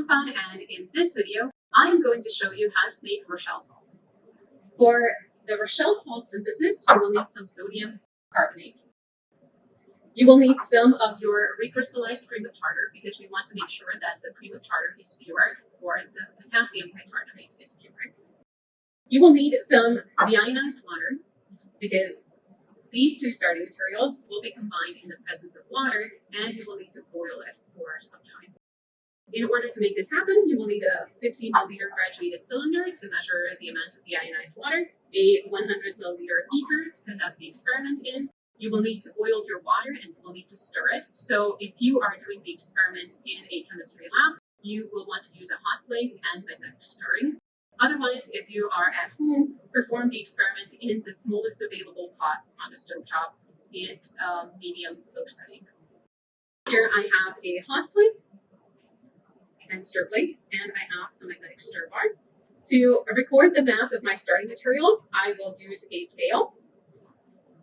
Fun, and in this video, I'm going to show you how to make Rochelle salt. For the Rochelle salt synthesis, you will need some sodium carbonate. You will need some of your recrystallized cream of tartar because we want to make sure that the cream of tartar is pure or the potassium bitartrate is pure. You will need some deionized water because these two starting materials will be combined in the presence of water, and you will need to boil it for some time. In order to make this happen, you will need a 50 milliliter graduated cylinder to measure the amount of deionized water, a 100 milliliter beaker to conduct the experiment in. You will need to boil your water and you will need to stir it. So if you are doing the experiment in a chemistry lab, you will want to use a hot plate and magnetic stirring. Otherwise, if you are at home, perform the experiment in the smallest available pot on the stovetop at medium low setting. Here I have a hot plate and stir plate, and I have some magnetic stir bars. To record the mass of my starting materials, I will use a scale.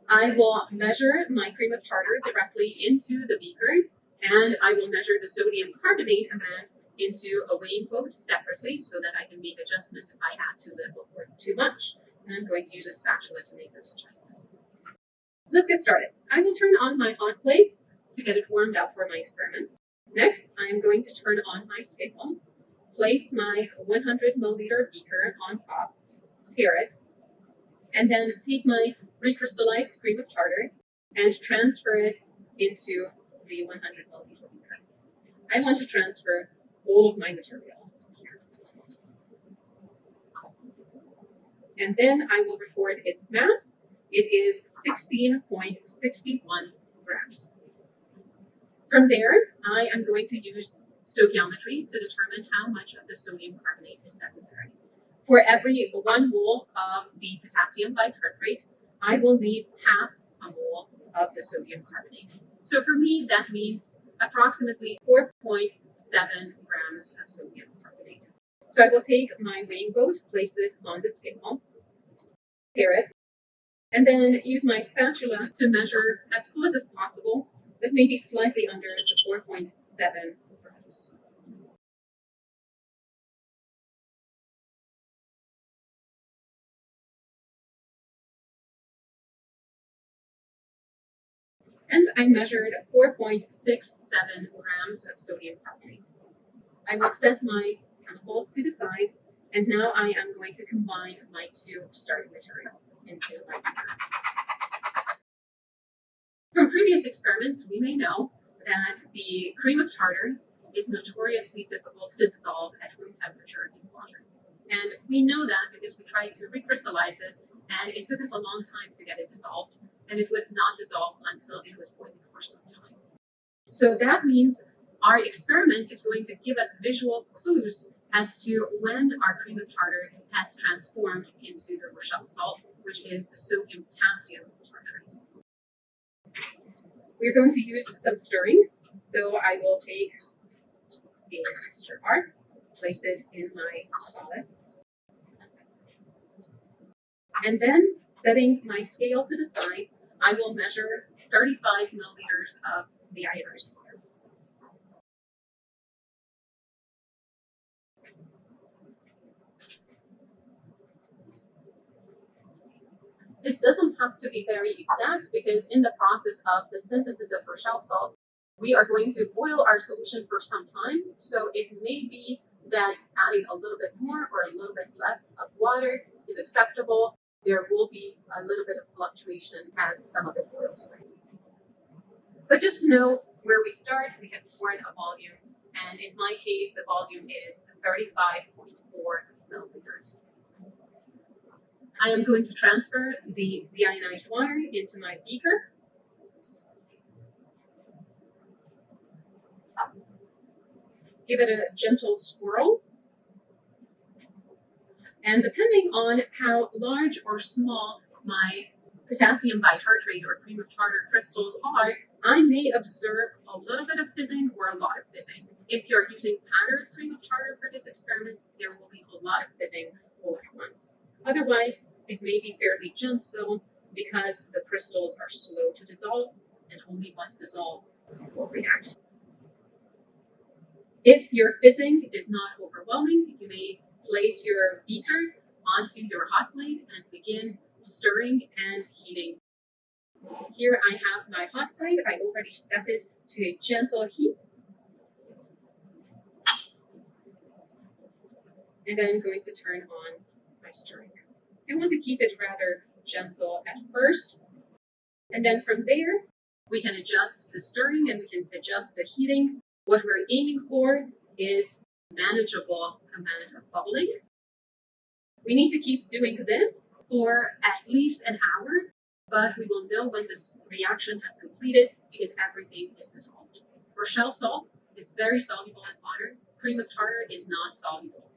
I will measure my cream of tartar directly into the beaker, and I will measure the sodium carbonate amount into a weighing boat separately so that I can make adjustments if I add too little or too much. And I'm going to use a spatula to make those adjustments. Let's get started. I will turn on my hot plate to get it warmed up for my experiment. Next, I am going to turn on my scale, place my 100 milliliter beaker on top, tare it, and then take my recrystallized cream of tartar and transfer it into the 100 milliliter beaker. I want to transfer all of my material here. And then I will record its mass. It is 16.61 grams. From there, I am going to use stoichiometry to determine how much of the sodium carbonate is necessary. For every 1 mole of the potassium bitartrate, I will need half a mole of the sodium carbonate. So for me, that means approximately 4.7 grams of sodium carbonate. So I will take my weighing boat, place it on the scale, tare it, and then use my spatula to measure as close as possible, but maybe slightly under the 4.7 grams. And I measured 4.67 grams of sodium carbonate. I will set my chemicals to the side, and now I am going to combine my two starting materials into my beaker. From previous experiments, we may know that the cream of tartar is notoriously difficult to dissolve at room temperature in water. And we know that because we tried to recrystallize it, and it took us a long time to get it dissolved, and it would not dissolve until it was boiling for some time. So that means our experiment is going to give us visual clues as to when our cream of tartar has transformed into the Rochelle salt, which is the sodium potassium tartrate. We're going to use some stirring. So I will take a stir bar, place it in my solids, and then setting my scale to the side, I will measure 35 milliliters of the ionized water. This doesn't have to be very exact because in the process of the synthesis of Rochelle salt, we are going to boil our solution for some time. So it may be that adding a little bit more or a little bit less of water is acceptable. There will be a little bit of fluctuation as some of it boils away. But just to know where we start, we can pour in a volume. And in my case, the volume is 35.4 milliliters. I am going to transfer the deionized water into my beaker. Give it a gentle swirl. And depending on how large or small my potassium bitartrate or cream of tartar crystals are, I may observe a little bit of fizzing or a lot of fizzing. If you're using powdered cream of tartar for this experiment, there will be a lot of fizzing all at once. Otherwise, it may be fairly gentle because the crystals are slow to dissolve, and only what dissolves will react. If your fizzing is not overwhelming, you may place your beaker onto your hot plate and begin stirring and heating. Here I have my hot plate. I already set it to a gentle heat. And then I'm going to turn on my stirring. I want to keep it rather gentle at first. And then from there, we can adjust the stirring and we can adjust the heating. What we're aiming for is manageable amount of bubbling. We need to keep doing this for at least an hour, but we will know when this reaction has completed because everything is dissolved. Rochelle salt is very soluble in water. Cream of tartar is not soluble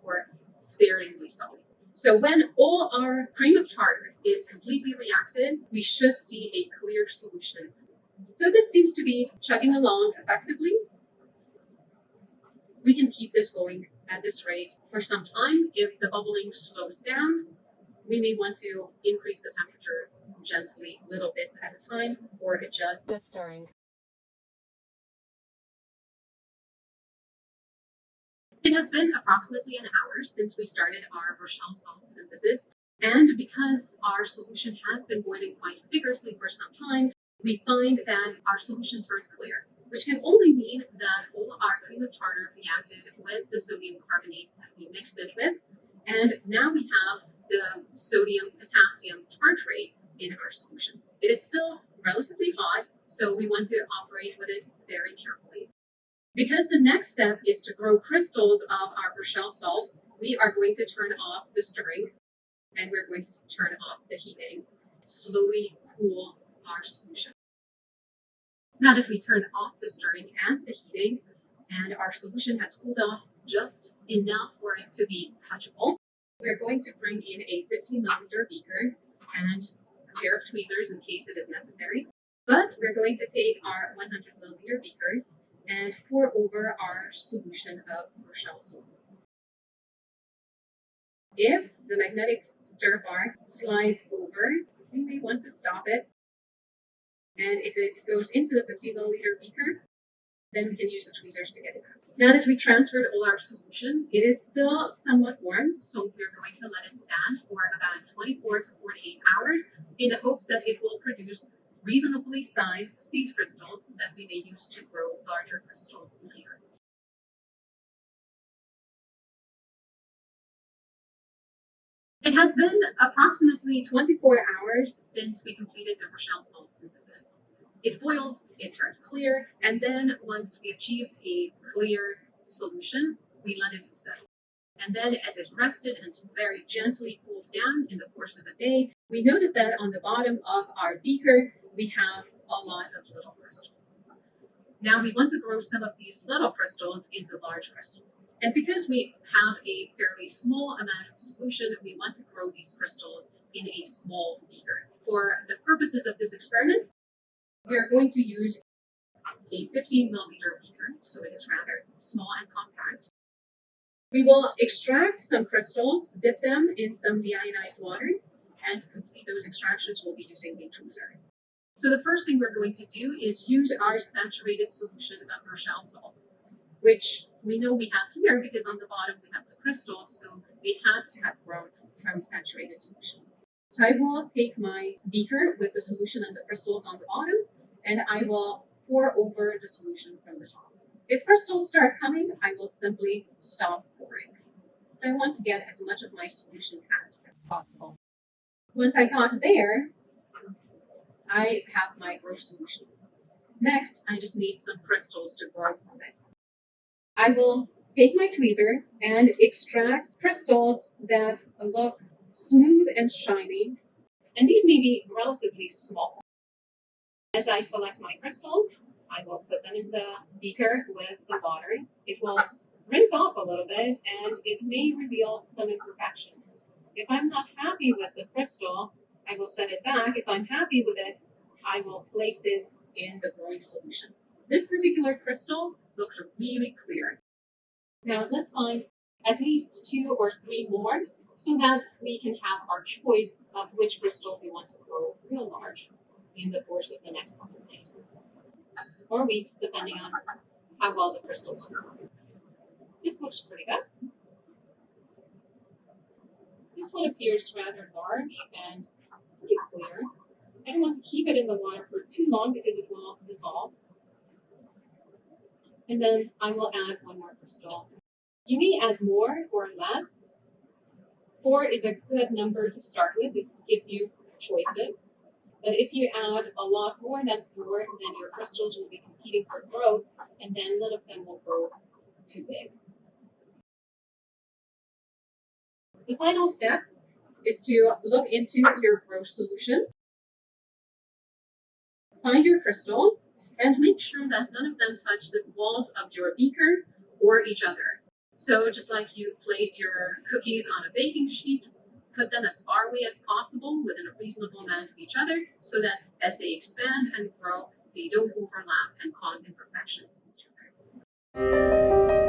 or sparingly soluble. So when all our cream of tartar is completely reacted, we should see a clear solution. So this seems to be chugging along effectively. We can keep this going at this rate for some time. If the bubbling slows down, we may want to increase the temperature gently, little bits at a time, or adjust the stirring. It has been approximately an hour since we started our Rochelle salt synthesis, and because our solution has been boiling quite vigorously for some time, we find that our solution turned clear, which can only mean that all our cream of tartar reacted with the sodium carbonate that we mixed it with, and now we have the sodium potassium tartrate in our solution. It is still relatively hot, so we want to operate with it very carefully. Because the next step is to grow crystals of our Rochelle salt, we are going to turn off the stirring and we're going to turn off the heating, slowly cool our solution. Now that we turned off the stirring and the heating and our solution has cooled off just enough for it to be touchable, we're going to bring in a 15 milliliter beaker and a pair of tweezers in case it is necessary. But we're going to take our 100 milliliter beaker and pour over our solution of Rochelle salt. If the magnetic stir bar slides over, we may want to stop it. And if it goes into the 50 milliliter beaker, then we can use the tweezers to get it out. Now that we transferred all our solution, it is still somewhat warm, so we're going to let it stand for about 24 to 48 hours in the hopes that it will produce reasonably sized seed crystals that we may use to grow larger crystals later. It has been approximately 24 hours since we completed the Rochelle salt synthesis. It boiled, it turned clear, and then once we achieved a clear solution, we let it settle. And then as it rested and very gently cooled down in the course of the day, we noticed that on the bottom of our beaker, we have a lot of little crystals. Now we want to grow some of these little crystals into large crystals. And because we have a fairly small amount of solution, we want to grow these crystals in a small beaker. For the purposes of this experiment, we are going to use a 15 milliliter beaker, so it is rather small and compact. We will extract some crystals, dip them in some deionized water, and to complete those extractions, we'll be using a tweezer. So the first thing we're going to do is use our saturated solution of Rochelle salt, which we know we have here because on the bottom we have the crystals, so they have to have grown from saturated solutions. So I will take my beaker with the solution and the crystals on the bottom, and I will pour over the solution from the top. If crystals start coming, I will simply stop pouring. I want to get as much of my solution out as possible. Once I got there, I have my gross solution. Next, I just need some crystals to grow from it. I will take my tweezer and extract crystals that look smooth and shiny, and these may be relatively small. As I select my crystals, I will put them in the beaker with the water. It will rinse off a little bit and it may reveal some imperfections. If I'm not happy with the crystal, I will set it back. If I'm happy with it, I will place it in the growing solution. This particular crystal looks really clear. Now let's find at least 2 or 3 more so that we can have our choice of which crystal we want to grow real large in the course of the next couple of days or weeks, depending on how well the crystals grow. This looks pretty good. This one appears rather large and pretty clear. I don't want to keep it in the water for too long because it will dissolve. And then I will add one more crystal. You may add more or less. 4 is a good number to start with. It gives you choices. But if you add a lot more than 4, then your crystals will be competing for growth, and then none of them will grow too big. The final step is to look into your growth solution, find your crystals, and make sure that none of them touch the walls of your beaker or each other. So just like you place your cookies on a baking sheet, put them as far away as possible within a reasonable amount of each other so that as they expand and grow, they don't overlap and cause imperfections in each other.